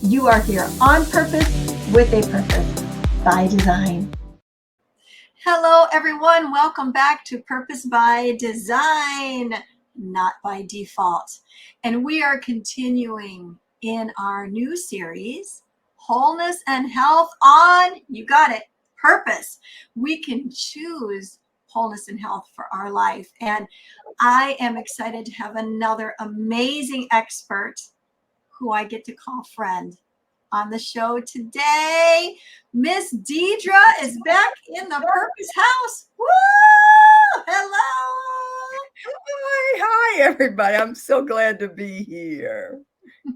You are here on purpose with a purpose by design. Hello, everyone. Welcome back to Purpose by Design, not by default. And we are continuing in our new series, Wholeness and Health on, you got it, purpose. We can choose wholeness and health for our life. And I am excited to have another amazing expert who I get to call friend on the show today. Miss Deidre is back in the Purpose House. Woo! Hello. Hi, everybody. I'm so glad to be here.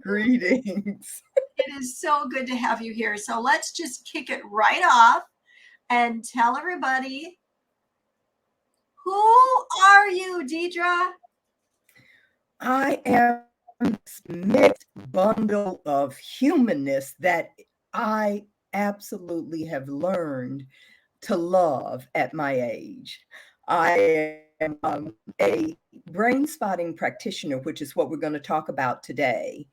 Greetings. It is so good to have you here. So let's just kick it right off and tell everybody, who are you, Deidre? I am this mixed bundle of humanness that I absolutely have learned to love at my age. I am a brain spotting practitioner, which is what we're going to talk about today.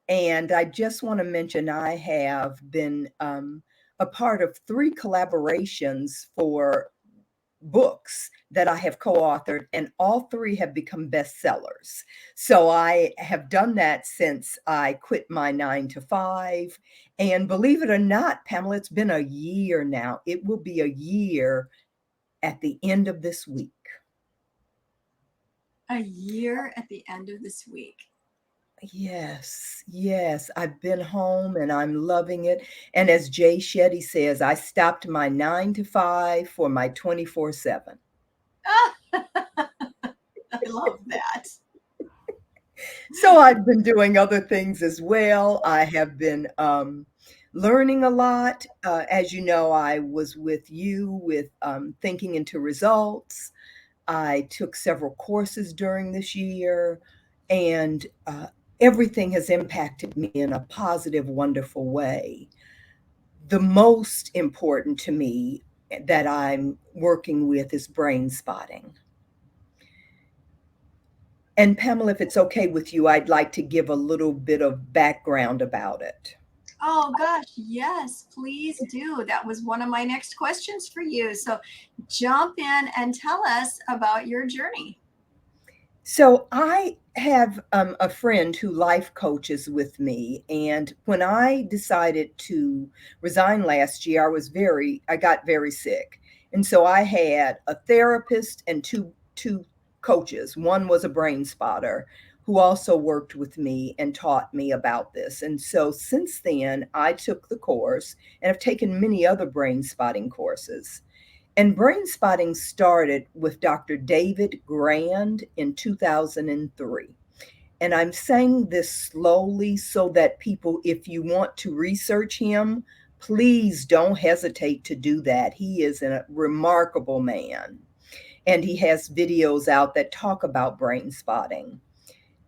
And I just want to mention I have been a part of 3 collaborations for books that I have co-authored, and all 3 have become bestsellers. So I have done that since I quit my 9 to 5. And believe it or not, Pamela, it's been a year now. It will be a year at the end of this week. A year at the end of this week. Yes. I've been home and I'm loving it. And as Jay Shetty says, I stopped my 9 to 5 for my 24/7. I love that. So I've been doing other things as well. I have been learning a lot. As you know, I was with you with Thinking into Results. I took several courses during this year, and everything has impacted me in a positive, wonderful way. The most important to me that I'm working with is brain spotting. And Pamela, if it's okay with you, I'd like to give a little bit of background about it. Oh gosh, yes, please do. That was one of my next questions for you. So jump in and tell us about your journey. So I have a friend who life coaches with me, and when I decided to resign last year, I got very sick, and so I had a therapist and two coaches. One was a brain spotter who also worked with me and taught me about this. And so since then, I took the course and have taken many other brain spotting courses. And brain spotting started with Dr. David Grand in 2003. And I'm saying this slowly so that people, if you want to research him, please don't hesitate to do that. He is a remarkable man. And he has videos out that talk about brain spotting.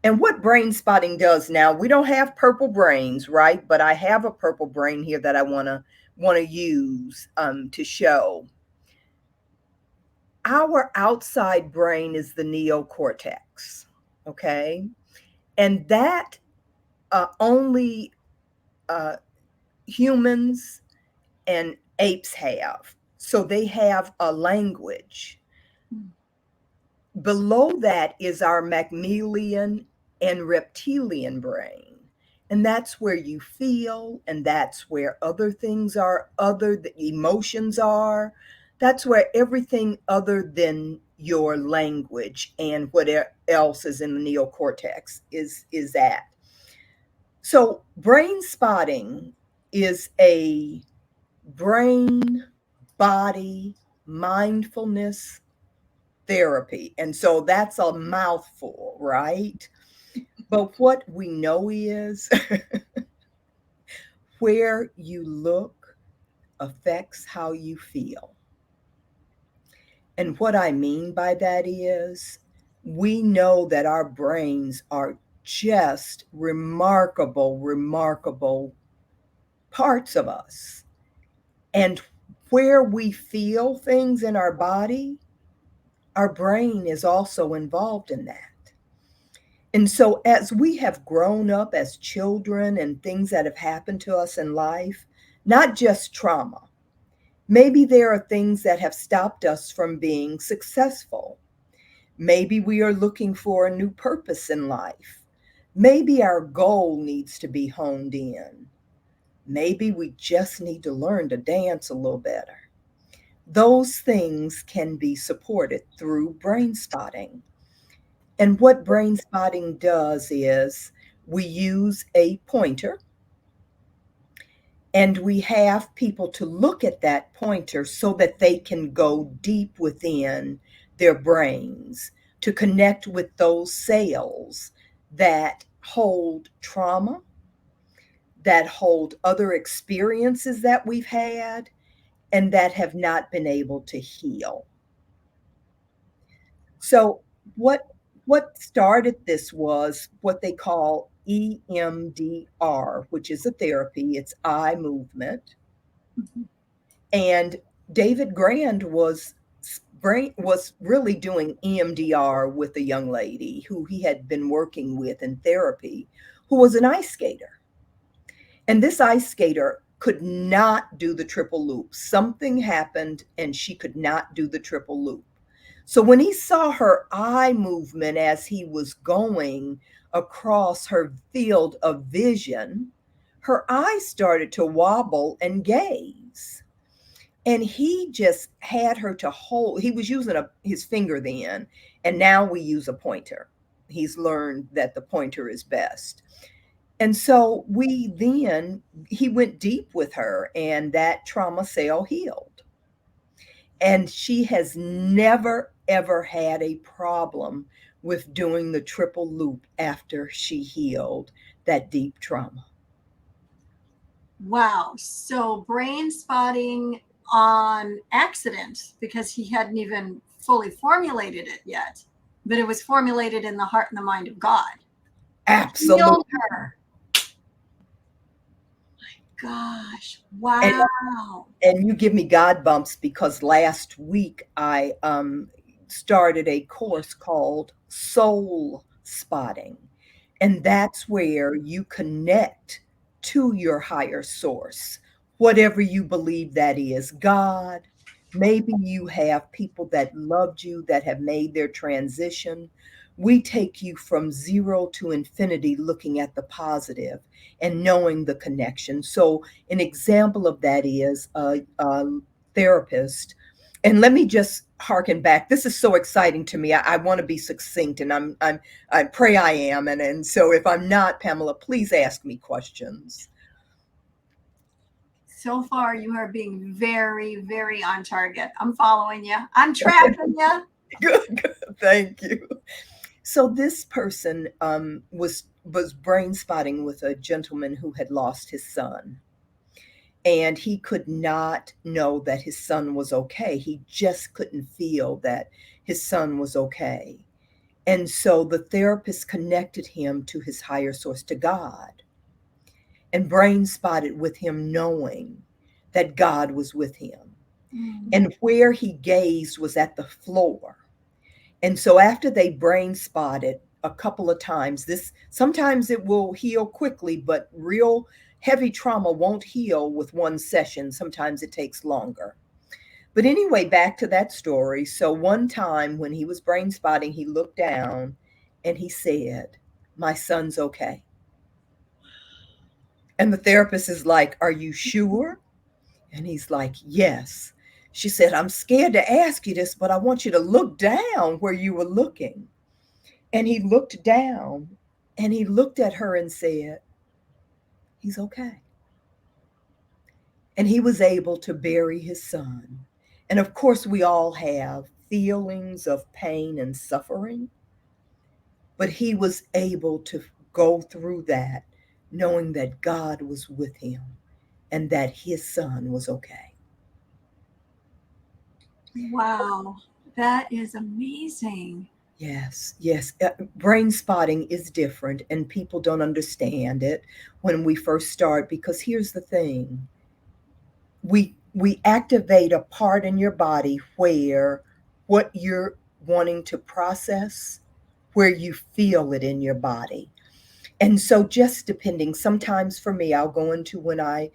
And what brain spotting does now, we don't have purple brains, right? But I have a purple brain here that I want to use to show. Our outside brain is the neocortex, okay? And that only humans and apes have. So they have a language. Below that is our mammalian and reptilian brain. And that's where you feel, and that's where other things are, the emotions are. That's where everything other than your language and what else is in the neocortex is at. So brain spotting is a brain body mindfulness therapy. And so that's a mouthful, right? But what we know is where you look affects how you feel. And what I mean by that is we know that our brains are just remarkable parts of us. And where we feel things in our body, our brain is also involved in that. And so, as we have grown up as children and things that have happened to us in life, not just trauma, maybe there are things that have stopped us from being successful. Maybe we are looking for a new purpose in life. Maybe our goal needs to be honed in. Maybe we just need to learn to dance a little better. Those things can be supported through brain spotting. And what brain spotting does is we use a pointer and we have people to look at that pointer so that they can go deep within their brains to connect with those cells that hold trauma, that hold other experiences that we've had, and that have not been able to heal. So what started this was what they call EMDR, which is a therapy. It's eye movement. And David Grand was really doing EMDR with a young lady who he had been working with in therapy, who was an ice skater. And this ice skater could not do the triple loop. Something happened and she could not do the triple loop. So when he saw her eye movement as he was going across her field of vision, her eyes started to wobble and gaze. And he just had her to hold. He was using his finger then, and now we use a pointer. He's learned that the pointer is best. And so he went deep with her, and that trauma cell healed. And she has never, ever had a problem with doing the triple loop after she healed that deep trauma. Wow. So brain spotting on accident because he hadn't even fully formulated it yet, but it was formulated in the heart and the mind of God. Absolutely. Healed her. My gosh. Wow. And you give me God bumps because last week I started a course called Soul Spotting. And that's where you connect to your higher source, whatever you believe that is, God. Maybe you have people that loved you that have made their transition. We take you from zero to infinity, looking at the positive and knowing the connection. So, an example of that is a therapist. And let me just harken back. This is so exciting to me. I want to be succinct, and I pray I am. And so, if I'm not, Pamela, please ask me questions. So far, you are being very, very on target. I'm following you. I'm tracking you. Good. Thank you. So this person was brain spotting with a gentleman who had lost his son, and he could not know that his son was okay. He just couldn't feel that his son was okay. And so the therapist connected him to his higher source, to God, and brain spotted with him, knowing that God was with him. And where he gazed was at the floor. And so after they brain spotted a couple of times, this sometimes it will heal quickly, but real heavy trauma won't heal with one session. Sometimes it takes longer. But anyway, back to that story. So one time when he was brain spotting, he looked down and he said, "My son's okay." And the therapist is like, "Are you sure?" And he's like, "Yes." She said, "I'm scared to ask you this, but I want you to look down where you were looking." And he looked down and he looked at her and said, "He's okay." And he was able to bury his son. And of course, we all have feelings of pain and suffering, but he was able to go through that knowing that God was with him and that his son was okay. Wow. That is amazing. Yes, yes. Brain spotting is different, and people don't understand it when we first start, because here's the thing: we activate a part in your body where what you're wanting to process, where you feel it in your body. And so just depending, sometimes for me, I'll go into when I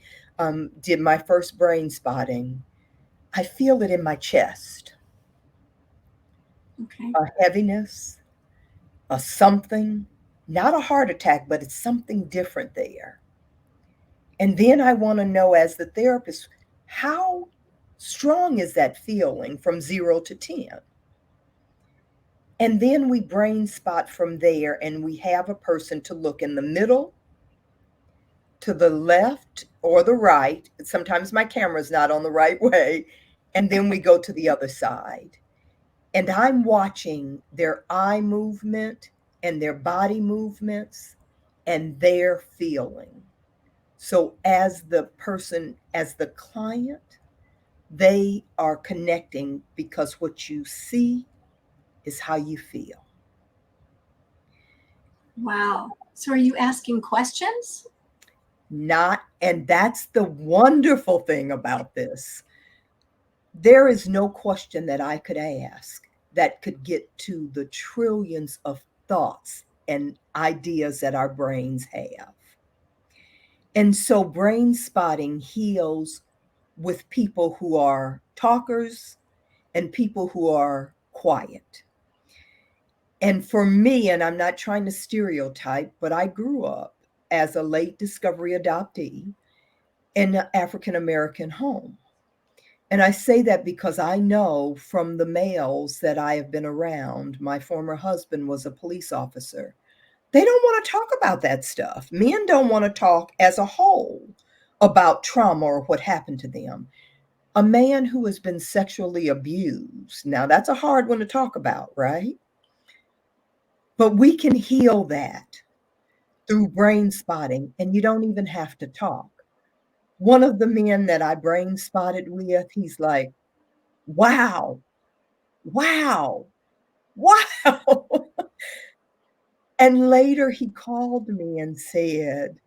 did my first brain spotting, I feel it in my chest, Okay. a heaviness, a something, not a heart attack, but it's something different there. And then I want to know, as the therapist, how strong is that feeling from 0 to 10? And then we brain spot from there, and we have a person to look in the middle, to the left or the right. Sometimes my camera's not on the right way. And then we go to the other side. And I'm watching their eye movement and their body movements and their feeling. So as the person, as the client, they are connecting, because what you see is how you feel. Wow. So are you asking questions? Not, and that's the wonderful thing about this. There is no question that I could ask that could get to the trillions of thoughts and ideas that our brains have. And so brain spotting heals with people who are talkers and people who are quiet. And for me, and I'm not trying to stereotype, but I grew up as a late discovery adoptee in an African American home. And I say that because I know from the males that I have been around, my former husband was a police officer. They don't want to talk about that stuff. Men don't want to talk as a whole about trauma or what happened to them. A man who has been sexually abused, now that's a hard one to talk about, right? But we can heal that through brain spotting, and you don't even have to talk. One of the men that I brain spotted with, he's like, wow, wow, wow. And later he called me and said,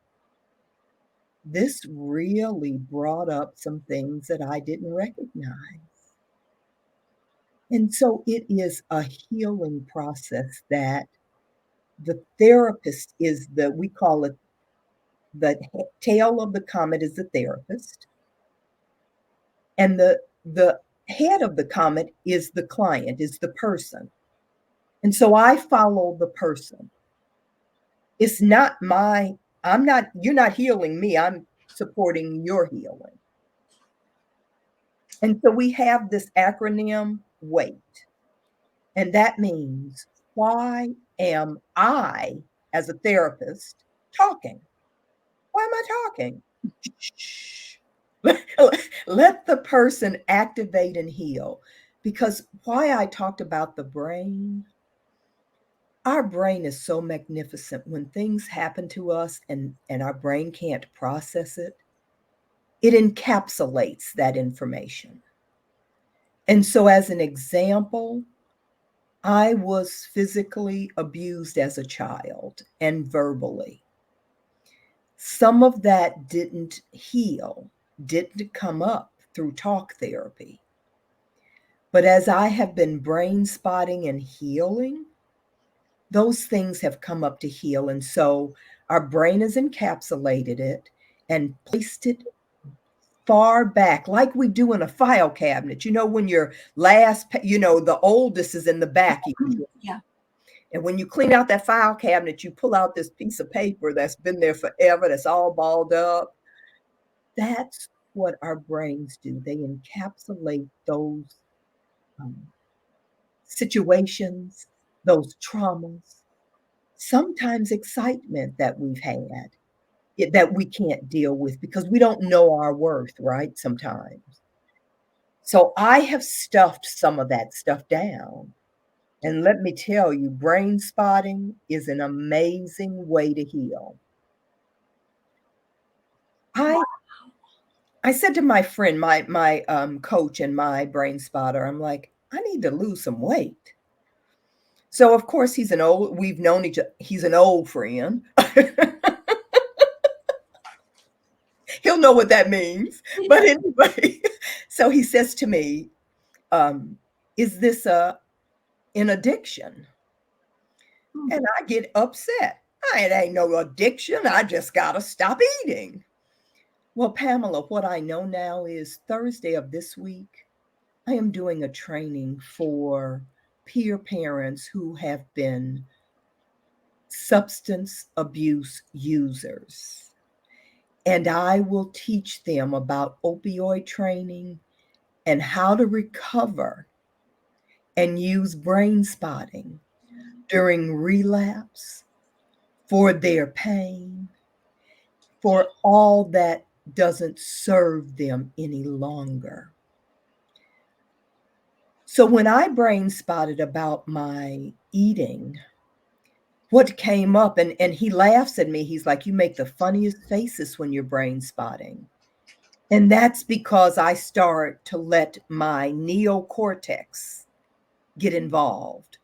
this really brought up some things that I didn't recognize. And so it is a healing process that the therapist is we call it the tail of the comet is the therapist. And the head of the comet is the client, is the person. And so I follow the person. It's not you're not healing me, I'm supporting your healing. And so we have this acronym, WAIT. And that means, why am I, as a therapist, talking? Why am I talking? Shh. Let the person activate and heal. Because why I talked about the brain, our brain is so magnificent. When things happen to us and our brain can't process it, it encapsulates that information. And so, as an example, I was physically abused as a child and verbally. Some of that didn't heal, didn't come up through talk therapy. But as I have been brain spotting and healing, those things have come up to heal. And so our brain has encapsulated it and placed it far back, like we do in a file cabinet. You know, when your the oldest is in the back. Yeah. And when you clean out that file cabinet, you pull out this piece of paper that's been there forever, that's all balled up. That's what our brains do. They encapsulate those um, situations, those traumas, sometimes excitement that we've had that we can't deal with because we don't know our worth, right? Sometimes. So I have stuffed some of that stuff down. And let me tell you, brain spotting is an amazing way to heal. I said to my friend, my coach and my brain spotter, I'm like, I need to lose some weight. So of course we've known each other. He's an old friend. He'll know what that means. But anyway, so he says to me, is this an addiction? And I get upset. It ain't no addiction. I just got to stop eating. Well, Pamela, what I know now is Thursday of this week, I am doing a training for peer parents who have been substance abuse users. And I will teach them about opioid training and how to recover and use brain spotting during relapse for their pain, for all that doesn't serve them any longer. So when I brain spotted about my eating, what came up, and he laughs at me, he's like, you make the funniest faces when you're brain spotting. And that's because I start to let my neocortex get involved.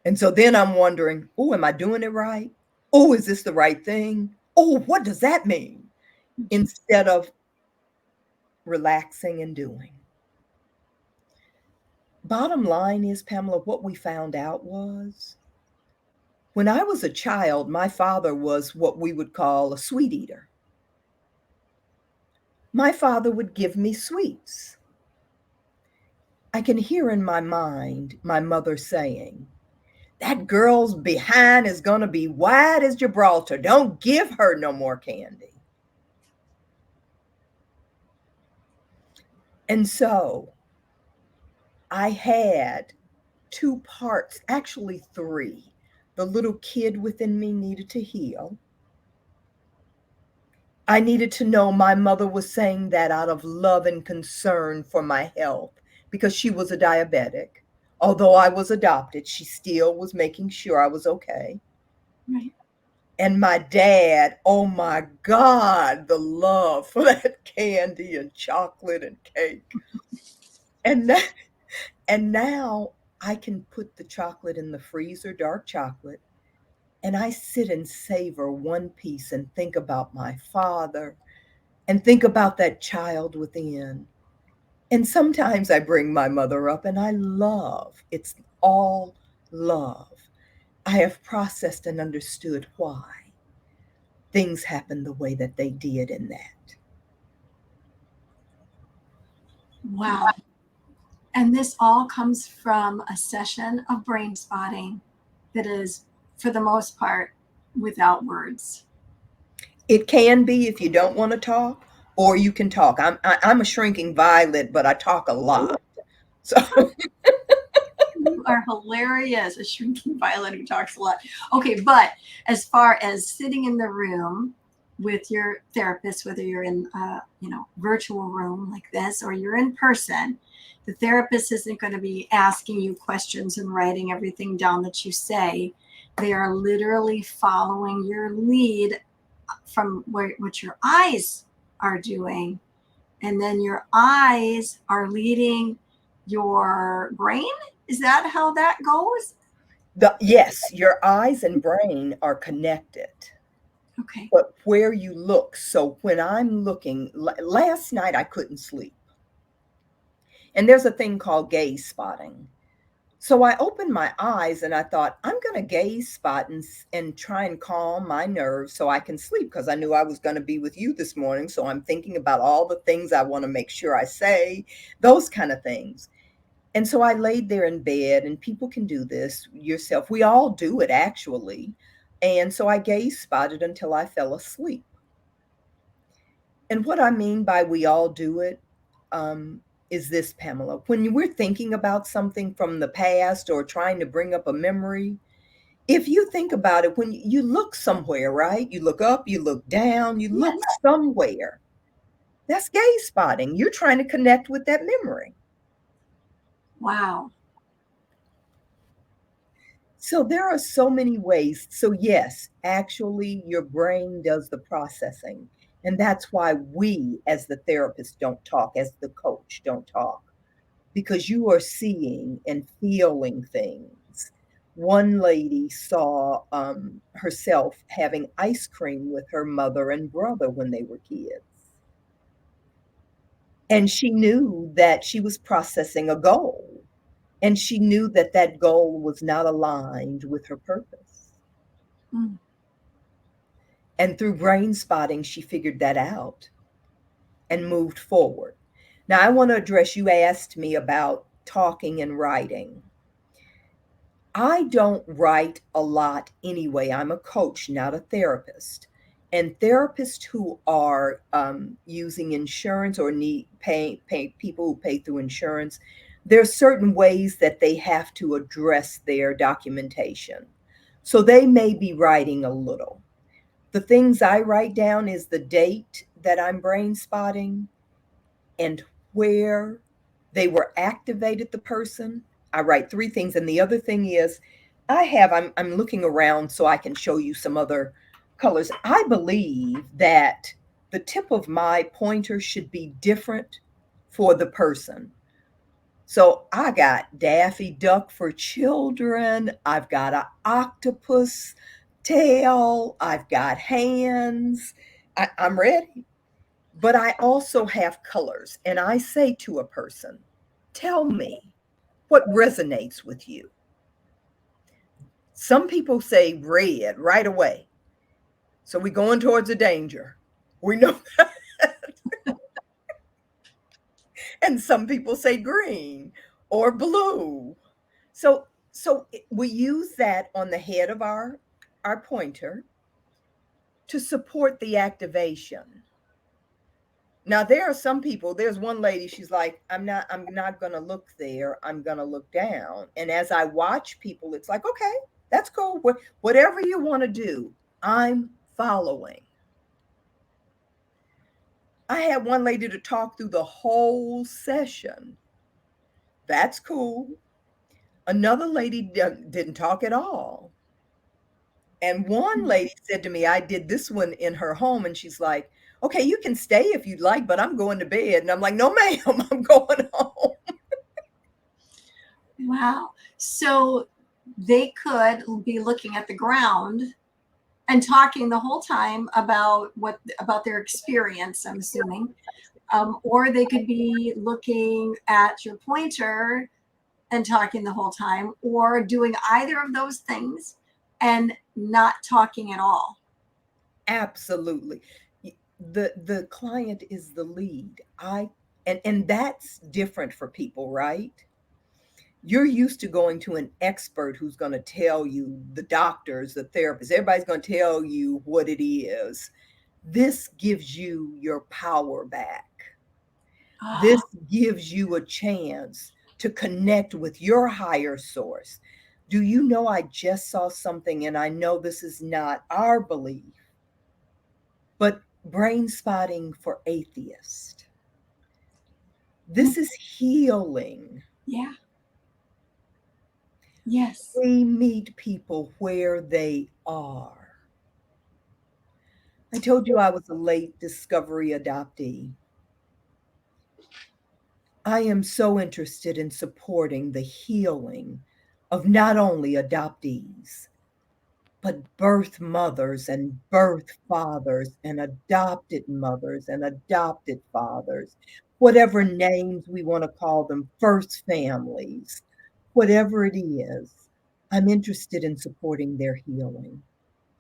And so then I'm wondering, oh, am I doing it right? Oh, is this the right thing? Oh, what does that mean? Instead of relaxing and doing. Bottom line is, Pamela, what we found out was when I was a child, my father was what we would call a sweet eater. My father would give me sweets. I can hear in my mind my mother saying, that girl's behind is going to be wide as Gibraltar. Don't give her no more candy. And so I had two parts, actually three. The little kid within me needed to heal. I needed to know my mother was saying that out of love and concern for my health because she was a diabetic. Although I was adopted, she still was making sure I was okay. Right. And my dad, oh my God, the love for that candy and chocolate and cake. And that, and now I can put the chocolate in the freezer, dark chocolate, and I sit and savor one piece and think about my father and think about that child within. And sometimes I bring my mother up and I love, it's all love. I have processed and understood why things happened the way that they did in that. Wow. And this all comes from a session of brain spotting that is, for the most part, without words. It can be if you don't want to talk, or you can talk. I'm a shrinking violet, but I talk a lot. So You are hilarious. A shrinking violet who talks a lot. Okay, but as far as sitting in the room with your therapist, whether you're in a virtual room like this or you're in person, the therapist isn't going to be asking you questions and writing everything down that you say. They are literally following your lead from what your eyes are doing, and then your eyes are leading your brain. Is that how that goes? yes, your eyes and brain are connected. Okay. But where you look, so when I'm looking, last night I couldn't sleep. And there's a thing called gaze spotting. So I opened my eyes and I thought, I'm going to gaze spot and try and calm my nerves so I can sleep because I knew I was going to be with you this morning. So I'm thinking about all the things I want to make sure I say, those kind of things. And so I laid there in bed, and people can do this yourself. We all do it actually. And so I gaze spotted until I fell asleep. And what I mean by we all do it is this, Pamela. When we're thinking about something from the past or trying to bring up a memory, if you think about it, when you look somewhere, right? You look up, you look down, you look Yes. somewhere. That's gaze spotting. You're trying to connect with that memory. Wow. So there are so many ways. So, yes, actually, your brain does the processing. And that's why we, as the therapist, don't talk, as the coach, don't talk, because you are seeing and feeling things. One lady saw herself having ice cream with her mother and brother when they were kids. And she knew that she was processing a goal. And she knew that that goal was not aligned with her purpose. Mm. And through brain spotting, she figured that out and moved forward. Now, I want to address, you asked me about talking and writing. I don't write a lot anyway. I'm a coach, not a therapist. And therapists who are using insurance or need pay people who pay through insurance, there's certain ways that they have to address their documentation. So they may be writing a little. The things I write down is the date that I'm brain spotting and where they were activated, the person. I write three things. And the other thing is, I'm looking around so I can show you some other colors. I believe that the tip of my pointer should be different for the person. So I got Daffy Duck for children. I've got an octopus tail. I've got hands. I'm ready. But I also have colors. And I say to a person, tell me what resonates with you. Some people say red right away. So we're going towards the danger. We know that. And some people say green or blue. So we use that on the head of our pointer to support the activation. Now there are some people, there's one lady, she's like, I'm not going to look there. I'm going to look down. And as I watch people, it's like, okay, that's cool. Whatever you want to do, I'm following. I had one lady to talk through the whole session. That's cool. Another lady didn't talk at all. And one lady said to me, I did this one in her home, and she's like, okay, you can stay if you'd like, but I'm going to bed. And I'm like, no, ma'am, I'm going home. Wow. So they could be looking at the ground and talking the whole time about their experience, I'm assuming. Or they could be looking at your pointer and talking the whole time, or doing either of those things and not talking at all. Absolutely. The client is the lead. And that's different for people, right? You're used to going to an expert who's going to tell you, the doctors, the therapists, everybody's going to tell you what it is. This gives you your power back. This gives you a chance to connect with your higher source. Do you know, I just saw something, and I know this is not our belief, but brain spotting for atheists. This is healing. Yeah. Yes. We meet people where they are. I told you I was a late discovery adoptee. I am so interested in supporting the healing of not only adoptees, but birth mothers and birth fathers and adopted mothers and adopted fathers, whatever names we want to call them, first families, whatever it is. I'm interested in supporting their healing.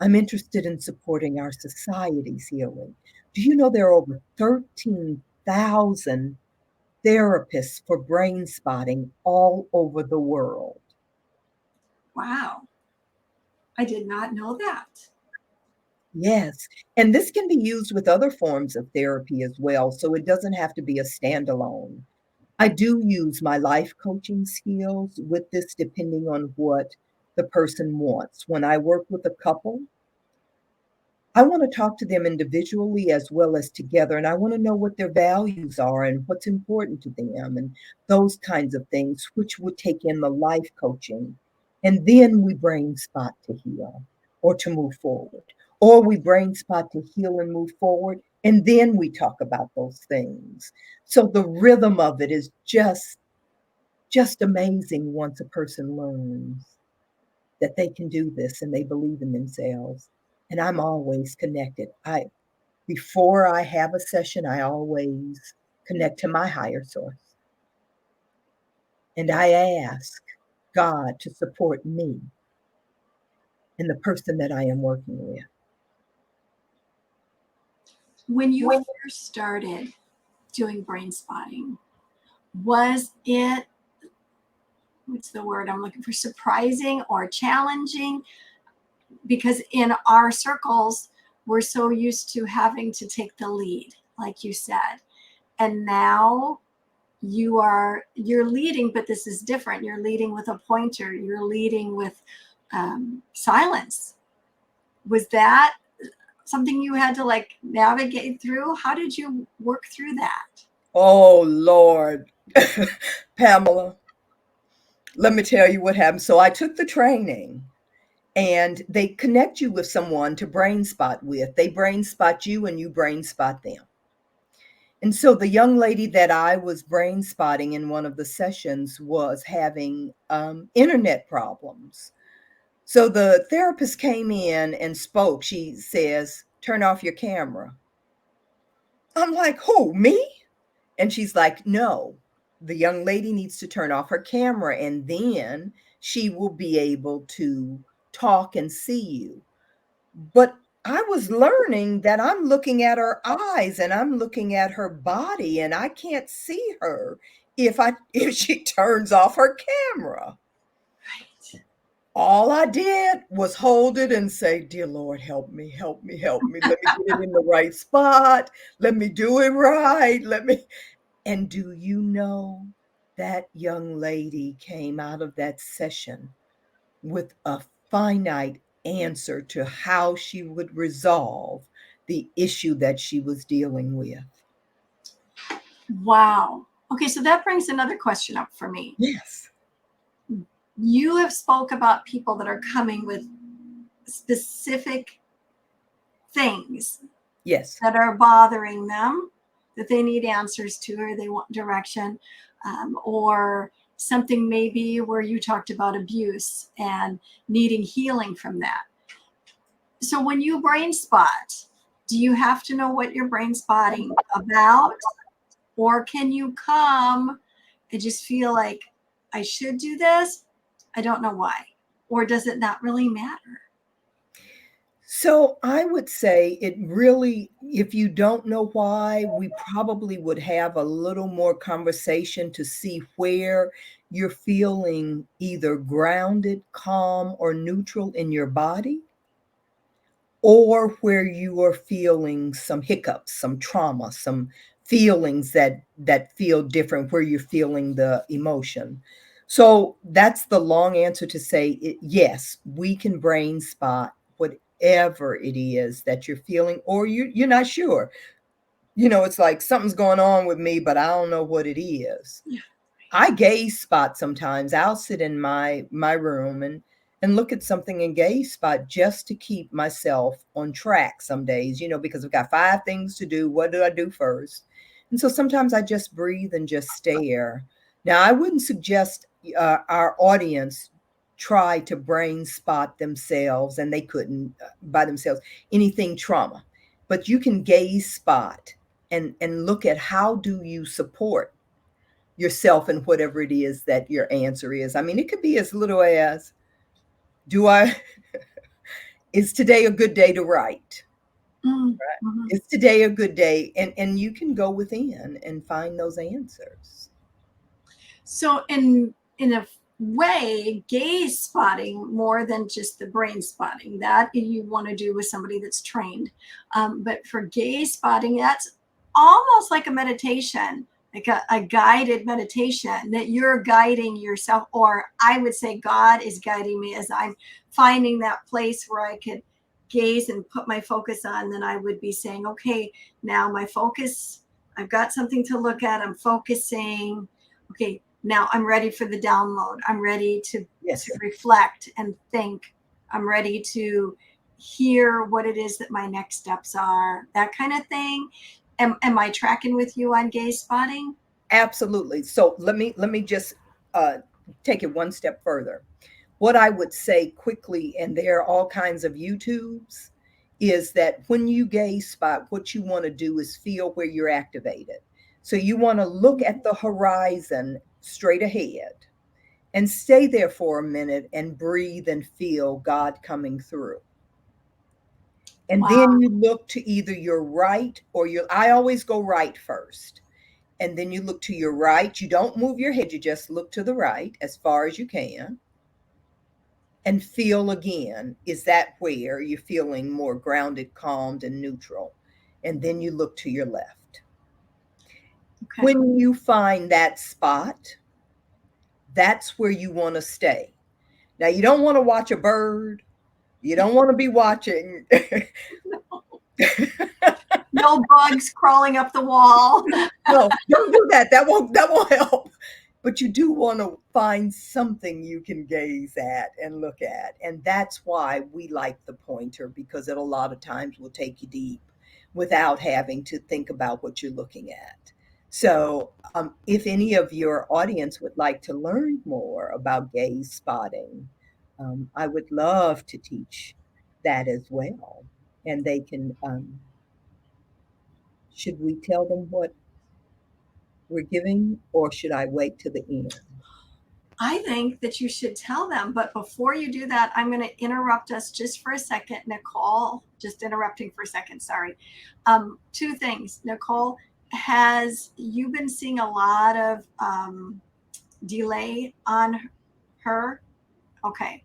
I'm interested in supporting our society's healing. Do you know there are over 13,000 therapists for brain spotting all over the world? Wow. I did not know that. Yes. And this can be used with other forms of therapy as well. So it doesn't have to be a standalone. I do use my life coaching skills with this depending on what the person wants. When I work with a couple, I want to talk to them individually as well as together. And I want to know what their values are and what's important to them and those kinds of things, which would take in the life coaching. And then we brain spot to heal or to move forward. Or we brain spot to heal and move forward. And then we talk about those things. So the rhythm of it is just amazing once a person learns that they can do this and they believe in themselves. And I'm always connected. Before I have a session, I always connect to my higher source. And I ask God to support me in the person that I am working with. When you first started doing brain spotting, was it, what's the word I'm looking for, surprising or challenging? Because in our circles, we're so used to having to take the lead, like you said. And now you're leading, but this is different. You're leading with a pointer. You're leading with silence. Was that something you had to like navigate through? How did you work through that? Oh, Lord. Pamela, let me tell you what happened. So I took the training, and they connect you with someone to brain spot with. They brain spot you and you brain spot them. And so the young lady that I was brain spotting in one of the sessions was having internet problems. So the therapist came in and spoke. She says, "Turn off your camera." I'm like, "Who, me?" And she's like, "No, the young lady needs to turn off her camera, and then she will be able to talk and see you." But I was learning that I'm looking at her eyes and I'm looking at her body, and I can't see her if she turns off her camera. Right. All I did was hold it and say, "Dear Lord, help me, help me, help me. Let me get it in the right spot. Let me do it right. Let me." And do you know, that young lady came out of that session with a finite answer to how she would resolve the issue that she was dealing with. Wow. Okay, so that brings another question up for me. Yes. You have spoke about people that are coming with specific things Yes. that are bothering them, that they need answers to, or they want direction, or something maybe where you talked about abuse and needing healing from that. So when you brain spot, do you have to know what you're brain spotting about? Or can you come and just feel like, I should do this? I don't know why. Or does it not really matter? So I would say it really, if you don't know why, we probably would have a little more conversation to see where you're feeling either grounded, calm, or neutral in your body, or where you are feeling some hiccups, some trauma, some feelings that feel different, where you're feeling the emotion. So that's the long answer to say it, yes, we can brain spot whatever it is that you're feeling, or you're not sure. It's like something's going on with me, but I don't know what it is. Yeah. I gaze spot sometimes. I'll sit in my room and look at something and gaze spot just to keep myself on track some days, because I've got 5 things to do. What do I do first? And so sometimes I just breathe and just stare. Now, I wouldn't suggest our audience try to brain spot themselves, and they couldn't by themselves, anything trauma. But you can gaze spot and look at how do you support yourself in whatever it is that your answer is. I mean, it could be as little as, do I is today a good day to write? Mm-hmm. Is today a good day? And you can go within and find those answers. So in a way, gaze spotting more than just the brain spotting that you want to do with somebody that's trained. But for gaze spotting, that's almost like a meditation, like a guided meditation that you're guiding yourself, or I would say God is guiding me as I'm finding that place where I could gaze and put my focus on. Then I would be saying, okay, now my focus, I've got something to look at. I'm focusing. Okay, now I'm ready for the download. I'm ready to Yes, sir. reflect and think. I'm ready to hear what it is that my next steps are, that kind of thing. Am I tracking with you on gaze spotting? Absolutely. So let me just uh, take it one step further. What I would say quickly, and there are all kinds of YouTubes, is that when you gaze spot, what you want to do is feel where you're activated. So you want to look at the horizon straight ahead, and stay there for a minute and breathe and feel God coming through. And Wow. then you look to either your right or your, I always go right first. And then you look to your right. You don't move your head, you just look to the right as far as you can. And feel again, is that where you're feeling more grounded, calmed, and neutral? And then you look to your left. Okay. When you find that spot, that's where you want to stay. Now, you don't want to watch a bird. You don't want to be watching. No bugs crawling up the wall. No, don't do that. That won't help. But you do want to find something you can gaze at and look at. And that's why we like the pointer, because it a lot of times will take you deep without having to think about what you're looking at. So, if any of your audience would like to learn more about gaze spotting, I would love to teach that as well. And they can, should we tell them what we're giving, or should I wait to the end? I think that you should tell them. But before you do that, I'm going to interrupt us just for a second. Nicole, just interrupting for a second. Sorry. Two things. Nicole, has you been seeing a lot of delay on her? Okay.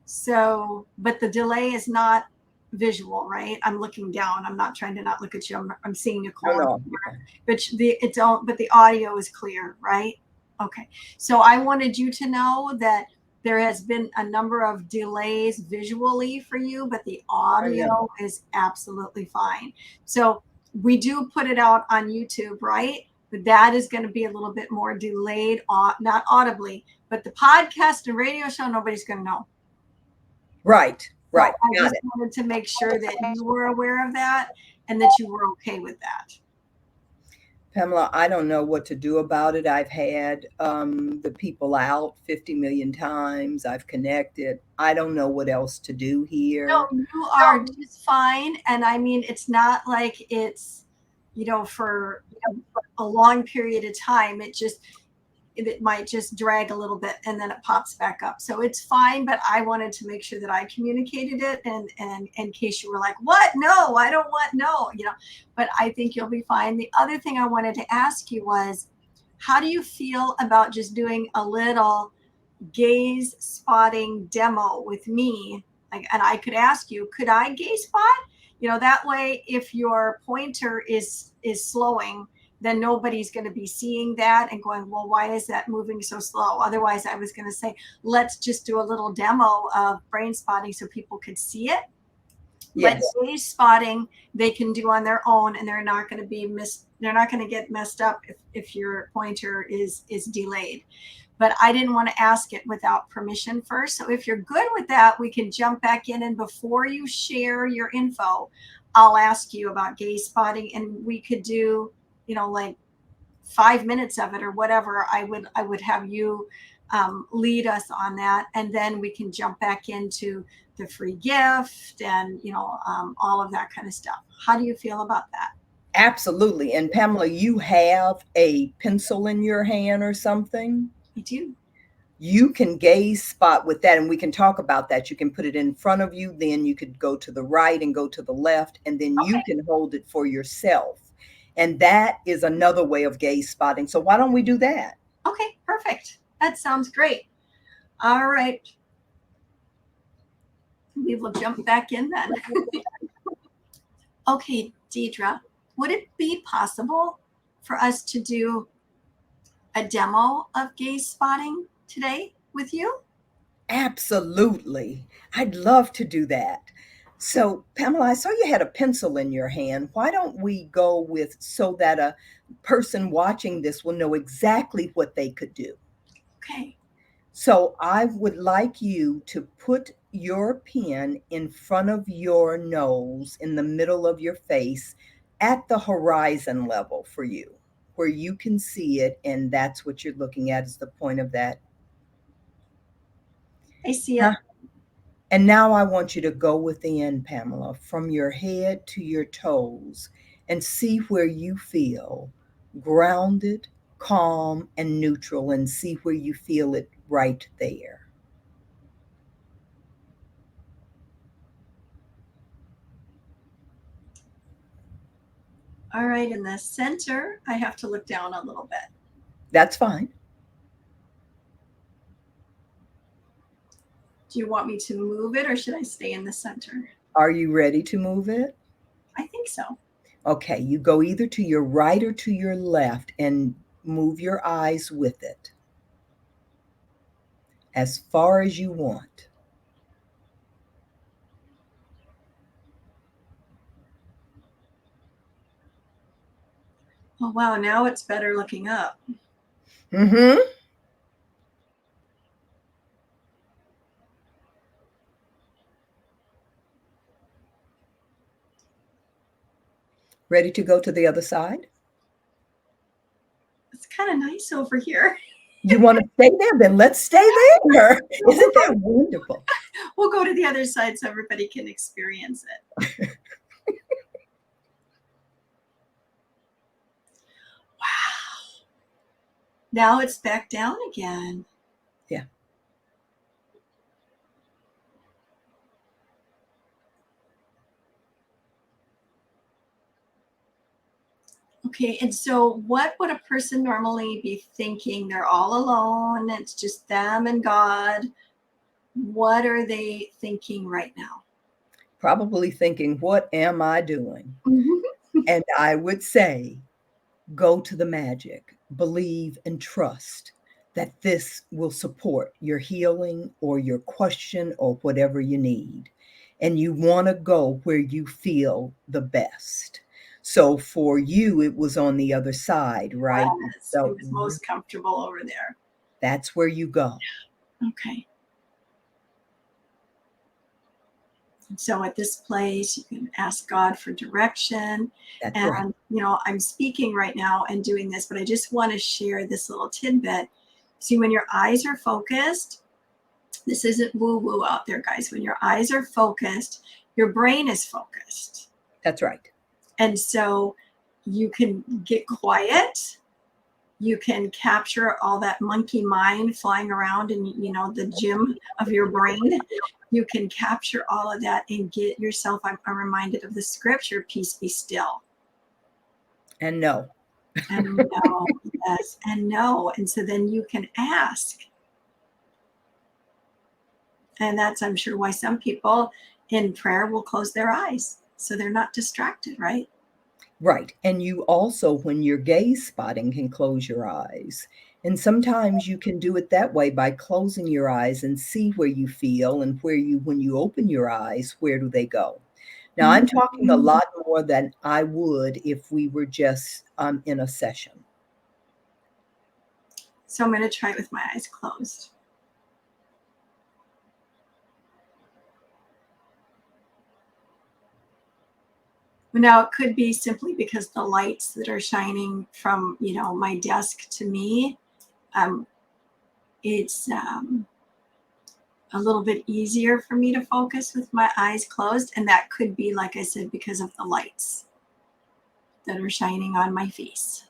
So, but the delay is not visual, right? I'm looking down. I'm not trying to not look at you. I'm seeing No, Nicole, no. but the audio is clear, right? Okay. So I wanted you to know that there has been a number of delays visually for you, but the audio is absolutely fine. So we do put it out on YouTube, right? But that is going to be a little bit more delayed, not audibly, but the podcast and radio show, nobody's going to know. Right, So right. I just wanted to make sure that you were aware of that and that you were okay with that. Pamela, I don't know what to do about it. I've had the people out 50 million times. I've connected. I don't know what else to do here. No, you are just fine. And I mean, it's not like it's, for a long period of time. It might just drag a little bit and then it pops back up. So it's fine, but I wanted to make sure that I communicated it and in case you were like, what? No, I don't want no, but I think you'll be fine. The other thing I wanted to ask you was, how do you feel about just doing a little gaze spotting demo with me? And I could ask you, could I gaze spot? That way, if your pointer is slowing, then nobody's going to be seeing that and going, well, why is that moving so slow? Otherwise, I was going to say, let's just do a little demo of brain spotting so people could see it. Yes. But gaze spotting, they can do on their own, and they're not going to be they're not going to get messed up if your pointer is delayed. But I didn't want to ask it without permission first. So if you're good with that, we can jump back in. And before you share your info, I'll ask you about gaze spotting, and we could do, like 5 minutes of it or whatever. I would have you lead us on that, and then we can jump back into the free gift and all of that kind of stuff. How do you feel about that? Absolutely. And Pamela, you have a pencil in your hand or something? I do. You can gaze spot with that, and we can talk about that. You can put it in front of you, then you could go to the right and go to the left, and then you can hold it for yourself. And that is another way of gaze spotting. So why don't we do that? Okay, perfect. That sounds great. All right. We will jump back in then. Okay, Deidre, would it be possible for us to do a demo of gaze spotting today with you? Absolutely. I'd love to do that. So, Pamela, I saw you had a pencil in your hand. Why don't we go with so that a person watching this will know exactly what they could do? Okay. So, I would like you to put your pen in front of your nose, in the middle of your face, at the horizon level for you, where you can see it, and that's what you're looking at, is the point of that. I see it. And now I want you to go within, Pamela, from your head to your toes, and see where you feel grounded, calm, and neutral, and see where you feel it right there. All right, in the center, I have to look down a little bit. That's fine. Do you want me to move it or should I stay in the center? Are you ready to move it? I think so. Okay, you go either to your right or to your left and move your eyes with it as far as you want. Oh, wow, now it's better looking up. Mm-hmm. Ready to go to the other side? It's kind of nice over here. You want to stay there? Then let's stay there. Isn't that wonderful? We'll go to the other side so everybody can experience it. Wow. Now it's back down again. Yeah. Okay, and so what would a person normally be thinking? They're all alone, it's just them and God. What are they thinking right now? Probably thinking, what am I doing? Mm-hmm. And I would say, go to the magic, believe and trust that this will support your healing or your question or whatever you need. And you want to go where you feel the best. So for you, it was on the other side, right? Yes, it So was most comfortable over there. that's where you go. Okay. So at this place, you can ask God for direction. That's right. And, I'm speaking right now and doing this, but I just want to share this little tidbit. See, when your eyes are focused, this isn't woo woo out there, guys. When your eyes are focused, your brain is focused. That's right. And so you can get quiet. You can capture all that monkey mind flying around in, the gym of your brain. You can capture all of that and get yourself, I'm reminded of the scripture, peace be still. And no. And no, yes, and no. And so then you can ask. And that's, I'm sure, why some people in prayer will close their eyes so they're not distracted, right? Right. And you also, when you're gaze spotting, can close your eyes. And sometimes you can do it that way by closing your eyes and see where you feel and when you open your eyes, where do they go? Now, I'm talking a lot more than I would if we were just in a session. So I'm going to try it with my eyes closed. Now, it could be simply because the lights that are shining from, my desk to me, it's a little bit easier for me to focus with my eyes closed. And that could be, like I said, because of the lights that are shining on my face.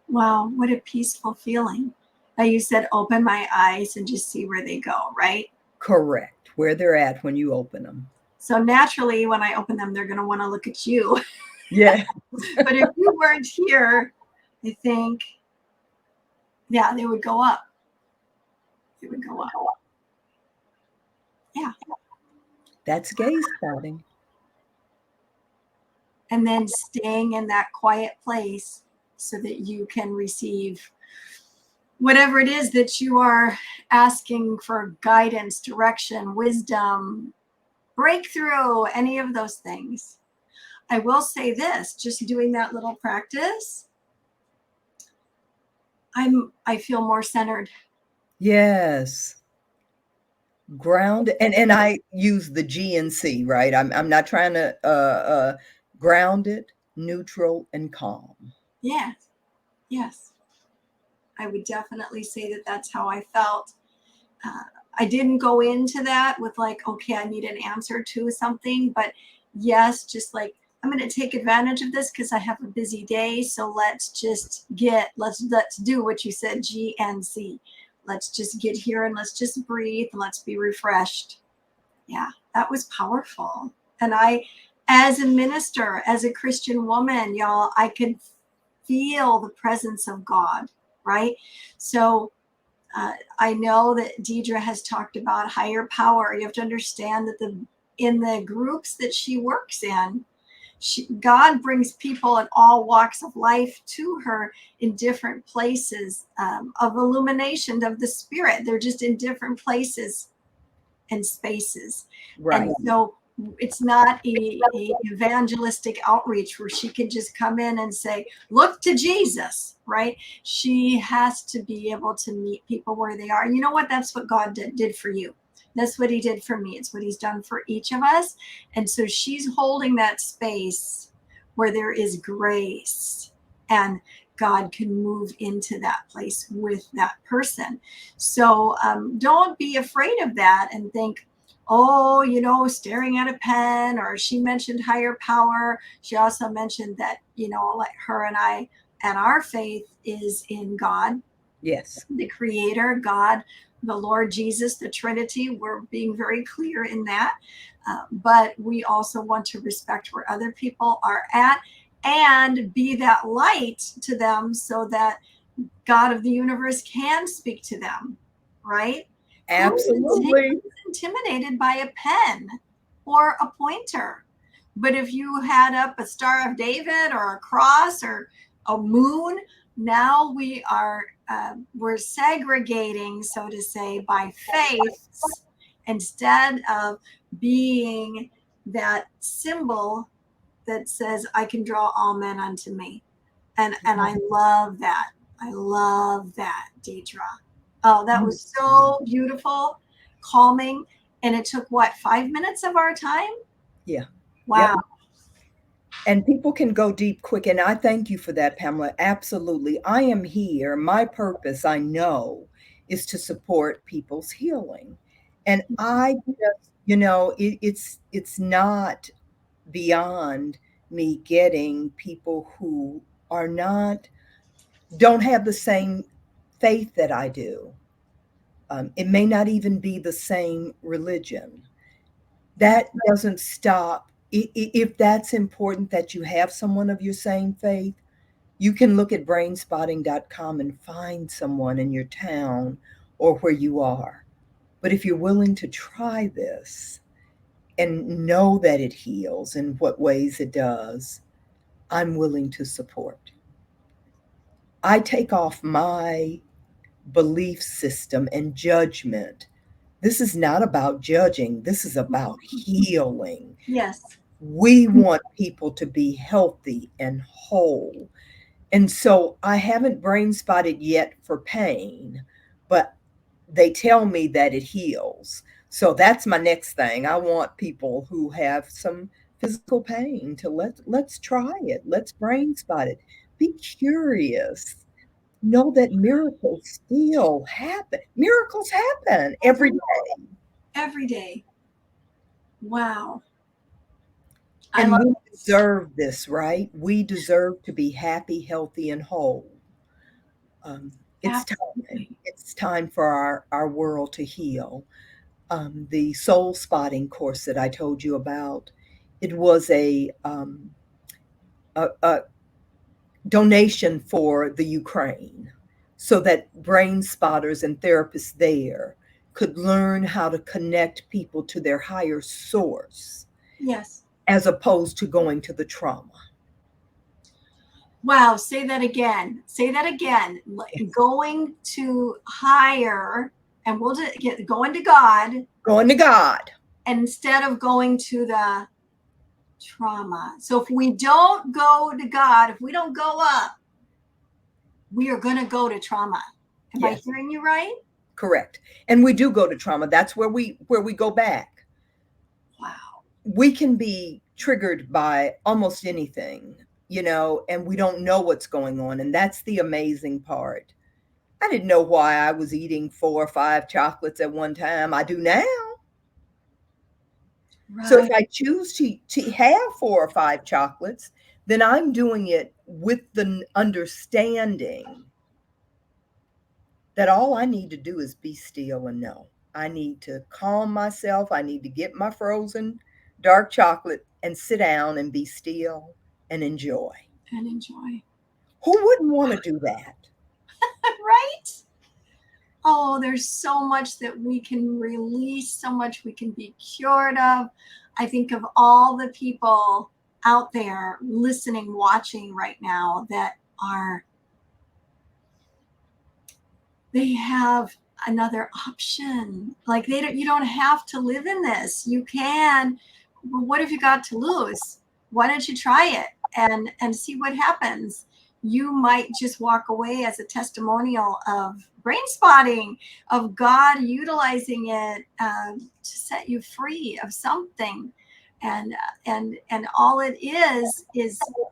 Wow, what a peaceful feeling. Now you said open my eyes and just see where they go, right? Correct. Where they're at when you open them. So naturally, when I open them, they're going to want to look at you. Yeah. But if you weren't here, I think, yeah, they would go up. They would go up. Yeah. That's gaze spotting. And then staying in that quiet place so that you can receive whatever it is that you are asking for: guidance, direction, wisdom, breakthrough, any of those things. I will say this, just doing that little practice, I feel more centered. Yes. Ground, and I use the GNC, right? I'm not trying to grounded, neutral, and calm. Yes. Yes. I would definitely say that that's how I felt. I didn't go into that with like, okay, I need an answer to something, but yes, just like, I'm going to take advantage of this because I have a busy day. So let's do what you said, GNC. Let's just get here and let's just breathe and let's be refreshed. Yeah, that was powerful. And I, as a minister, as a Christian woman, y'all, I could feel the presence of God, right? So I know that Deidre has talked about higher power. You have to understand that in the groups that she works in, God brings people in all walks of life to her in different places of illumination of the spirit. They're just in different places and spaces. Right. And so it's not a evangelistic outreach where she can just come in and say, look to Jesus, right? She has to be able to meet people where they are. And you know what? That's what God did for you. That's what he did for me. It's what he's done for each of us. And so she's holding that space where there is grace and God can move into that place with that person. So don't be afraid of that and think, oh, staring at a pen, or she mentioned higher power. She also mentioned that, like her and I, and our faith is in God. Yes. The creator, God, the Lord Jesus, the Trinity. We're being very clear in that. But we also want to respect where other people are at and be that light to them so that God of the universe can speak to them, right? Absolutely. Who's intimidated by a pen or a pointer? But if you had up a Star of David or a cross or a moon, now we're segregating, so to say, by faith instead of being that symbol that says, I can draw all men unto me. And I love that. I love that, Deidre. Oh, that was so beautiful, calming. And it took what, 5 minutes of our time? Yeah. Wow. Yep. And people can go deep quick. And I thank you for that, Pamela. Absolutely. I am here. My purpose, I know, is to support people's healing. And I just, it's not beyond me getting people who don't have the same faith that I do. It may not even be the same religion. That doesn't stop. If that's important that you have someone of your same faith, you can look at brainspotting.com and find someone in your town or where you are. But if you're willing to try this and know that it heals in what ways it does, I'm willing to support. I take off my belief system and judgment. This is not about judging, this is about healing. Yes. We want people to be healthy and whole. And so I haven't brain spotted yet for pain, but they tell me that it heals. So that's my next thing. I want people who have some physical pain to let's try it. Let's brain spot it. Be curious. Know that miracles still happen. Miracles happen every day. Every day. Wow. I And love we this. deserve this, right? We deserve to be happy, healthy, and whole. It's time. Absolutely. It's time for our world to heal. The soul spotting course that I told you about, it was a donation for the Ukraine so that brain spotters and therapists there could learn how to connect people to their higher source Yes. as opposed to going to the trauma. Wow. Say that again. Say that again. Going to higher, and we'll get going to God Going to God. instead of going to the trauma. So if we don't go to God, if we don't go up, we are going to go to trauma. Am I Yes, hearing you right? correct. And we do go to trauma. That's where we go back. Wow. We can be triggered by almost anything, and we don't know what's going on. And that's the amazing part. I didn't know why I was eating 4 or 5 chocolates at one time. I do now. So if Right. I choose to have 4 or 5 chocolates, then I'm doing it with the understanding that all I need to do is be still and know. I need to calm myself. I need to get my frozen dark chocolate and sit down and be still and enjoy. And enjoy. Who wouldn't want to do that? Right? Oh, there's so much that we can release, so much we can be cured of. I think of all the people out there listening, watching right now that they have another option. Like you don't have to live in this. You can. Well, what have you got to lose? Why don't you try it and see what happens? You might just walk away as a testimonial of brain spotting, of God utilizing it to set you free of something. And all it is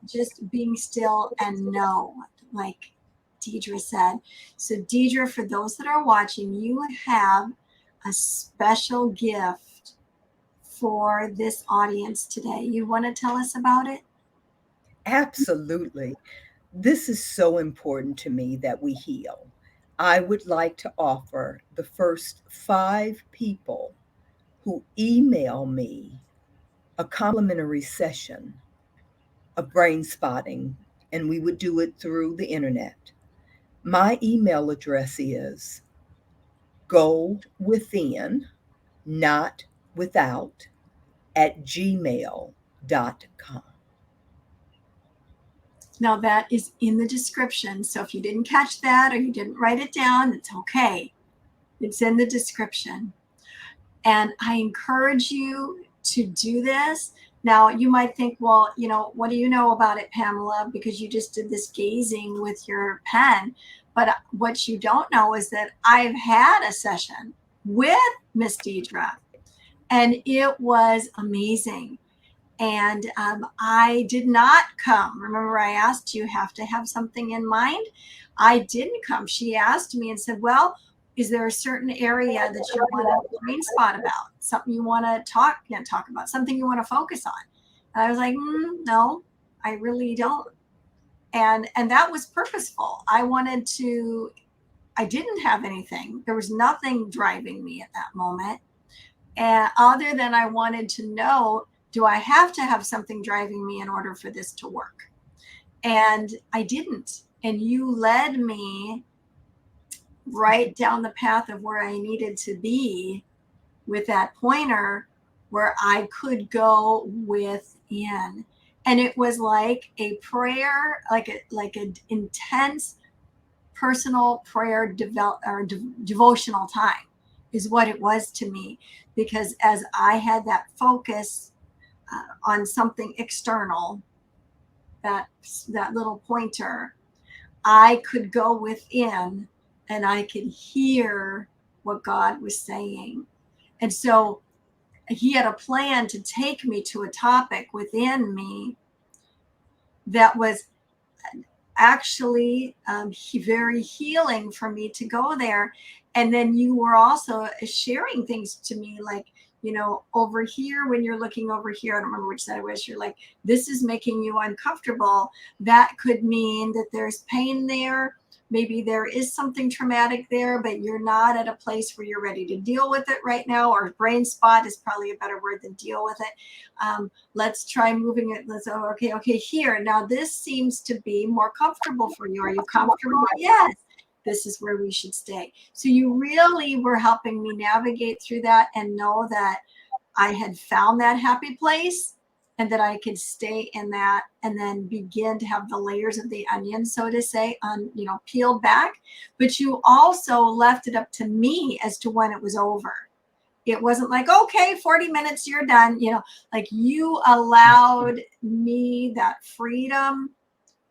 just being still and know, like Deidre said. So, Deidre, for those that are watching, you have a special gift for this audience today. You want to tell us about it? Absolutely. This is so important to me that we heal. I would like to offer the first 5 people who email me a complimentary session of brain spotting, and we would do it through the internet. My email address is go within, not without, at gmail.com. Now, that is in the description. So, if you didn't catch that or you didn't write it down, it's okay. It's in the description. And I encourage you to do this. Now, you might think, well, what do you know about it, Pamela? Because you just did this gazing with your pen. But what you don't know is that I've had a session with Miss Deidre, and it was amazing. And I did not come. Remember, I asked you have to have something in mind. I didn't come. She asked me and said, well, is there a certain area that you want to brain spot about? Something you want to talk about, something you want to focus on? And I was like, no, I really don't. And that was purposeful. I didn't have anything. There was nothing driving me at that moment. And other than I wanted to know, do I have to have something driving me in order for this to work? And I didn't. And you led me right down the path of where I needed to be with that pointer, where I could go within. And it was like a prayer, like an intense personal prayer devotional time is what it was to me. Because as I had that focus on something external, that little pointer, I could go within and I could hear what God was saying. And so he had a plan to take me to a topic within me that was actually very healing for me to go there. And then you were also sharing things to me, like, over here, when you're looking over here, I don't remember which side it was, you're like, this is making you uncomfortable. That could mean that there's pain there. Maybe there is something traumatic there, but you're not at a place where you're ready to deal with it right now, or brain spot is probably a better word than deal with it. Let's try moving it. Okay, here. Now this seems to be more comfortable for you. Are you comfortable? Yes. This is where we should stay. So you really were helping me navigate through that and know that I had found that happy place and that I could stay in that and then begin to have the layers of the onion, so to say, peeled back. But you also left it up to me as to when it was over. It wasn't like, okay, 40 minutes, you're done. Like you allowed me that freedom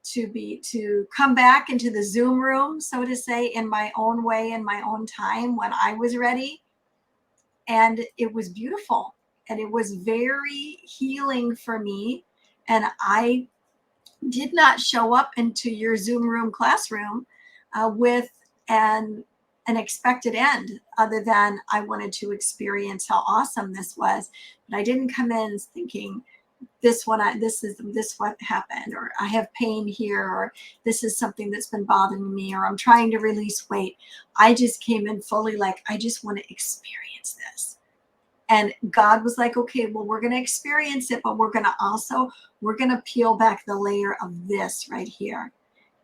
to come back into the Zoom room, so to say, in my own way, in my own time when I was ready. And it was beautiful. And it was very healing for me. And I did not show up into your Zoom room classroom with an expected end, other than I wanted to experience how awesome this was. But I didn't come in thinking this what happened, or I have pain here, or this is something that's been bothering me, or I'm trying to release weight. I just came in fully like, I just want to experience this. And God was like, okay, well, we're going to experience it, but we're going to peel back the layer of this right here.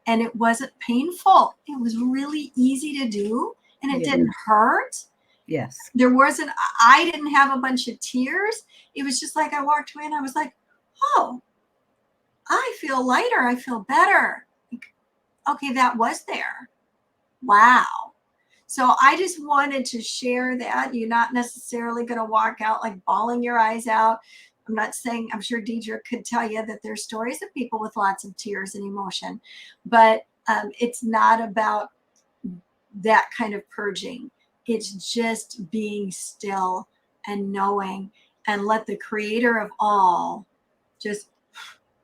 And it wasn't painful. It was really easy to do, and it didn't hurt. Yes. I didn't have a bunch of tears. It was just like I walked away and I was like, oh, I feel lighter. I feel better. Okay, that was there. Wow. So I just wanted to share that. You're not necessarily going to walk out like bawling your eyes out. I'm not saying, I'm sure Deidre could tell you that there's stories of people with lots of tears and emotion, but it's not about that kind of purging. It's just being still and knowing, and let the creator of all just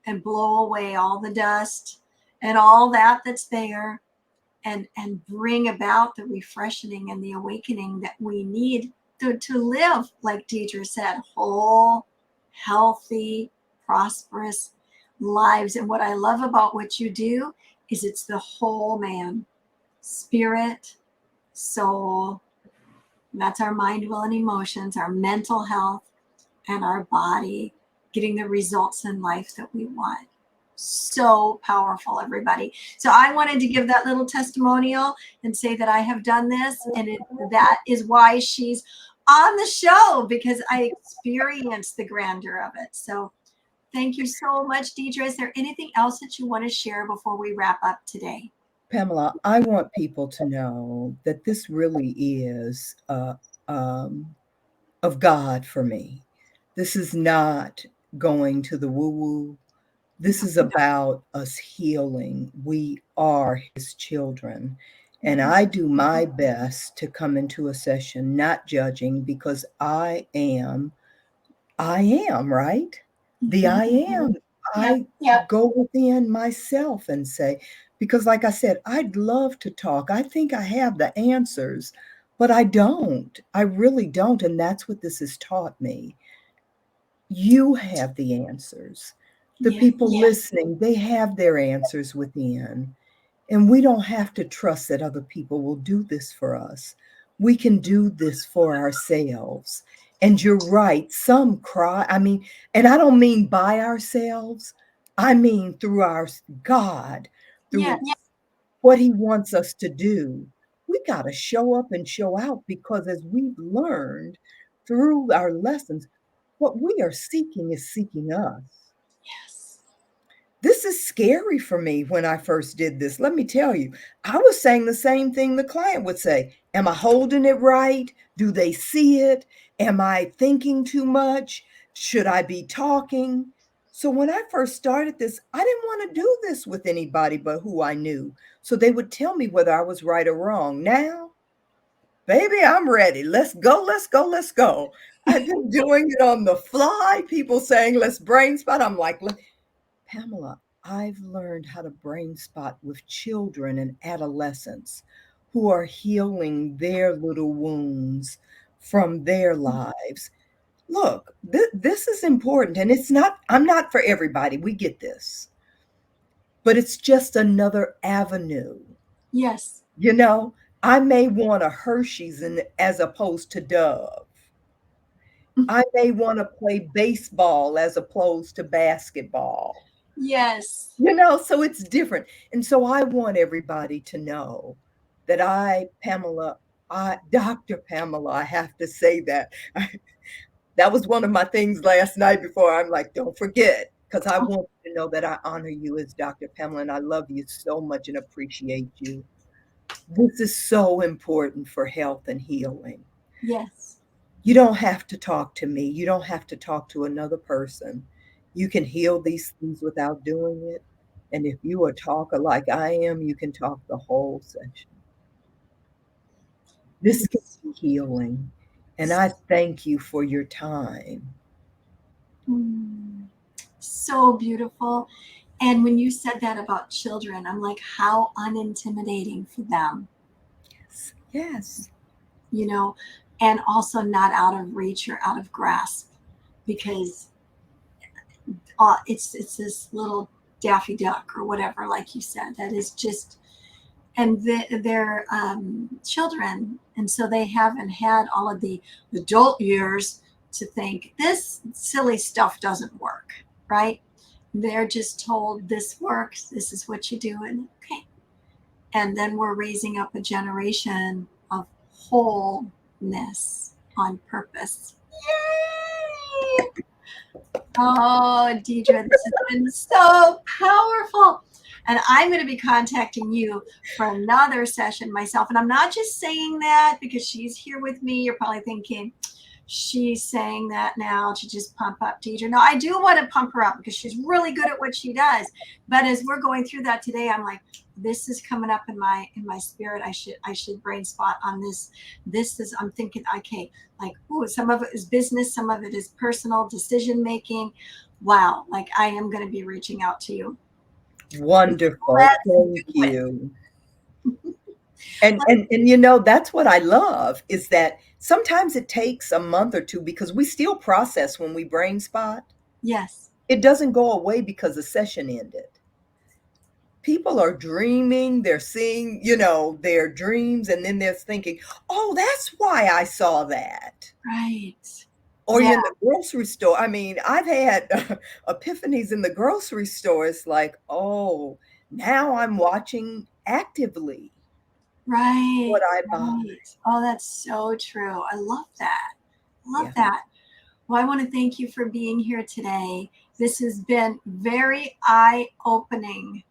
and blow away all the dust and all that's there, and bring about the refreshing and the awakening that we need to live, like Deidre said, whole, healthy, prosperous lives. And what I love about what you do is it's the whole man, spirit, soul. That's our mind, will, and emotions, our mental health, and our body getting the results in life that we want. So powerful, everybody. So I wanted to give that little testimonial and say that I have done this, and that is why she's on the show, because I experienced the grandeur of it. So thank you so much, Deidre. Is there anything else that you want to share before we wrap up today? Pamela, I want people to know that this really is of God for me. This is not going to the woo-woo. This is about us healing. We are His children. And I do my best to come into a session not judging, because I am, right? The I am. I go within myself and say, because like I said, I'd love to talk. I think I have the answers, but I don't. I really don't. And that's what this has taught me. You have the answers. The people listening, they have their answers within. And we don't have to trust that other people will do this for us. We can do this for ourselves. And you're right, some cry. I mean, and I don't mean by ourselves. I mean through our God, through what He wants us to do. We got to show up and show out, because as we've learned through our lessons, what we are seeking is seeking us. Yes. This is scary for me when I first did this. Let me tell you, I was saying the same thing the client would say. Am I holding it right? Do they see it? Am I thinking too much? Should I be talking? So when I first started this, I didn't want to do this with anybody but who I knew. So they would tell me whether I was right or wrong. Now, baby, I'm ready. Let's go, let's go, let's go. I've been doing it on the fly. People saying, let's brain spot. I'm like, Pamela, I've learned how to brain spot with children and adolescents who are healing their little wounds from their lives. Look, this is important, and I'm not for everybody. We get this. But it's just another avenue. Yes. You know, I may want a Hershey's as opposed to Dove. I may want to play baseball as opposed to basketball. Yes. You know, so it's different. And so I want everybody to know that Dr. Pamela, I have to say that. That was one of my things last night before. I'm like, don't forget, because I want you to know that I honor you as Dr. Pamela, and I love you so much and appreciate you. This is so important for health and healing. Yes. You don't have to talk to me. You don't have to talk to another person. You can heal these things without doing it. And if you are a talker like I am, you can talk the whole session. This can be healing. And I thank you for your time. So beautiful. And when you said that about children, I'm like, how unintimidating for them. Yes. And also not out of reach or out of grasp, because it's this little Daffy Duck or whatever, like you said, that is just, and they're children, and so they haven't had all of the adult years to think this silly stuff doesn't work, right? They're just told this works, this is what you do, and okay. And then we're raising up a generation of wholeness on purpose. Yay! Oh, Deidre, this has been so powerful. And I'm going to be contacting you for another session myself. And I'm not just saying that because she's here with me. You're probably thinking, she's saying that now to just pump up Deidre. No, I do want to pump her up because she's really good at what she does. But as we're going through that today, I'm like, this is coming up in my spirit. I should brain spot on this. This is, I'm thinking, okay, like, ooh, some of it is business, some of it is personal decision making. Wow, like I am going to be reaching out to you. Wonderful. Thank you. And that's what I love, is that sometimes it takes a month or two because we still process when we brain spot. Yes. It doesn't go away because the session ended. People are dreaming, they're seeing, their dreams, and then they're thinking, oh, that's why I saw that. Right. Or you're in the grocery store. I mean, I've had epiphanies in the grocery store. It's like, oh, now I'm watching actively. Right. What I buy. Right. Oh, that's so true. I love that. Love that. Well, I want to thank you for being here today. This has been very eye-opening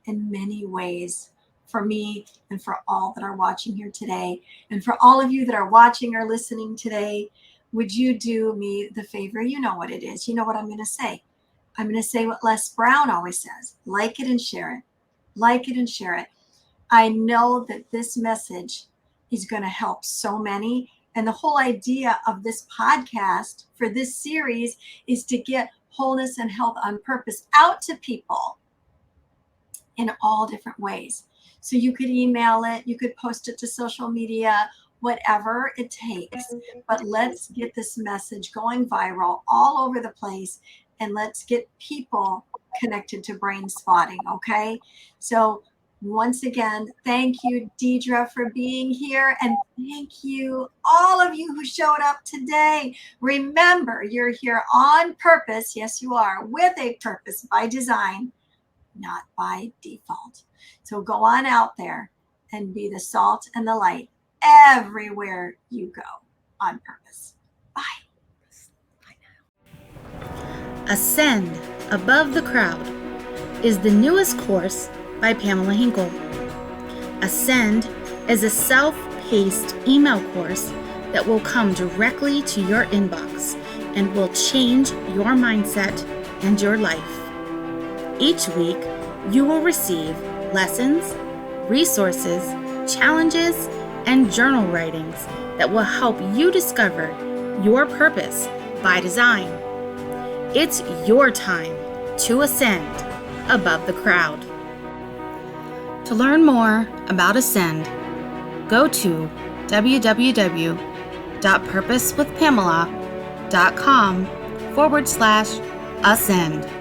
in many ways for me and for all that are watching here today. And for all of you that are watching or listening today, would you do me the favor? You know what it is. You know what I'm going to say. I'm going to say what Les Brown always says: like it and share it. Like it and share it. I know that this message is going to help so many. And the whole idea of this podcast for this series is to get wholeness and health on purpose out to people in all different ways. So you could email it, you could post it to social media, whatever it takes. But let's get this message going viral all over the place, and let's get people connected to Brainspotting, okay? So once again, thank you, Deidre, for being here. And thank you, all of you who showed up today. Remember, you're here on purpose. Yes, you are, with a purpose by design, not by default. So go on out there and be the salt and the light everywhere you go on purpose. Bye. Ascend Above the Crowd is the newest course by Pamela Hinkle. Ascend is a self-paced email course that will come directly to your inbox and will change your mindset and your life. Each week, you will receive lessons, resources, challenges, and journal writings that will help you discover your purpose by design. It's your time to ascend above the crowd. To learn more about Ascend, go to www.purposewithpamela.com/ascend.